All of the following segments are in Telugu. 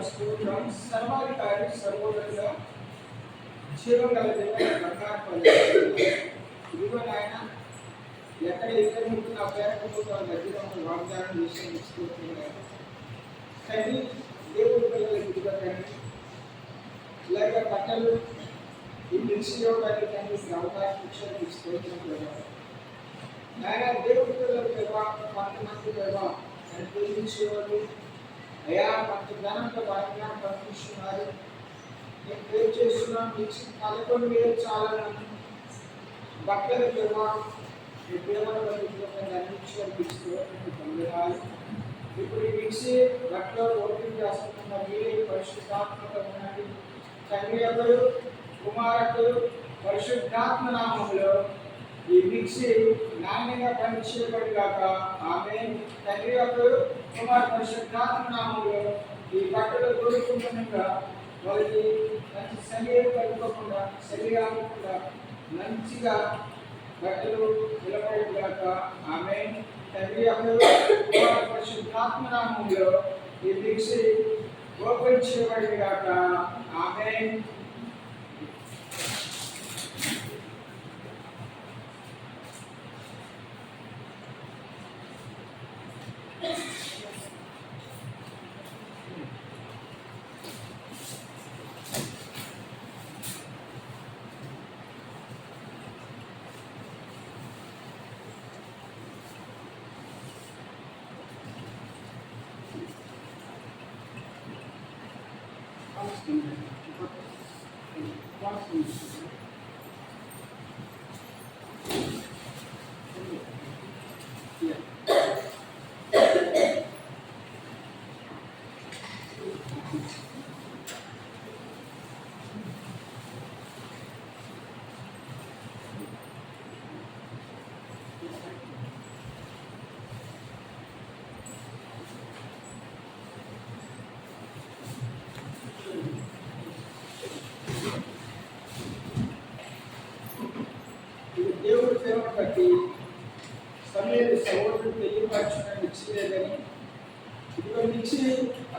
స్తోత్రం. సర్వాధికారి సర్వోన్నతుడా, జీవం గల దేవుని బంగారు పల్లి. ఇదిగో నాయన, ఎక్కడ ఇద్దరు ముగ్గురు నా పేరుతో దగ్గర వాగ్దానం చేసి స్తోత్రం. కానీ దేవుడి పిల్లలకి ఇదిగో తండ్రి, ఇలాగ బట్టలు ఈ మిక్సీ ఇవ్వడానికి తండ్రి అవకాశం ఇచ్చేందుకు స్తోత్రం కదా నాయన. దేవుడి పిల్లలు కదా కొంతమంది కదా అని ప్రేమించేవాళ్ళు అయా కొంత జ్ఞానంతో జ్ఞానం పంపిస్తున్నారు. నేను ప్రేర్ చేస్తున్నాను, మిక్సీ 11,000 చాలని బట్టలు కదా ఈ ప్రేమను అందించడానికి పొందాలి. ఇప్పుడు ఈ మిక్సీ బట్టలు ఓపెన్ చేస్తున్న మీరే పరిశుద్ధాత్మక ఉన్నది తండ్రి ఎవరు కుమారుడు పరిశుద్ధాత్మ నామములో ఈ మిక్సీ నాణ్యంగా పనిచేయబడి కాక ఆమె తండ్రి ఎవరు కుమార్ పరిశుద్ధాత్మ నామములో ఈ బట్టలు దొరుకుతుండగా వారికి మంచి శరీరం కలుపుకోకుండా శరీరాకుండా మంచిగా బట్టలు నిలబడి కాక ఆమె తండ్రి ఎవరు కుమార్ పరిశుద్ధాత్మ నామములో ఈ మిక్సీ ఓపెన్ చేయబడి కాక ఆమె. దేవుడి ప్రేమను బట్టి సమయాన్ని సహోదరుడు తెలియపరచిన మిక్సీ లేదని ఇదిగో మిక్సీ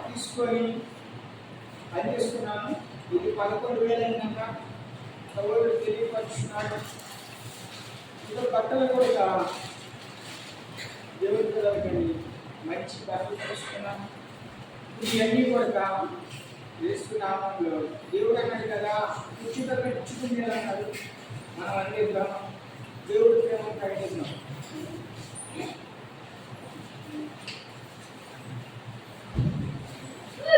తీసుకొని అందిస్తున్నాను. ఇది 11,000 అయినాక సహోదరుడు తెలియపరుచున్నాడు. ఇదిగో బట్టలు కూడా దేవుడి పిల్లలకి మంచి బట్టలు తీసుకున్నాను. ఇవన్నీ కూడా వేసుకున్నామంలో దేవుడు అన్నాడు కదా, కూర్చుంటే ఇచ్చుకుని అన్నాడు. మనం అందిద్దాం, దేవుడి ప్రేమ ప్రకటిద్దాం.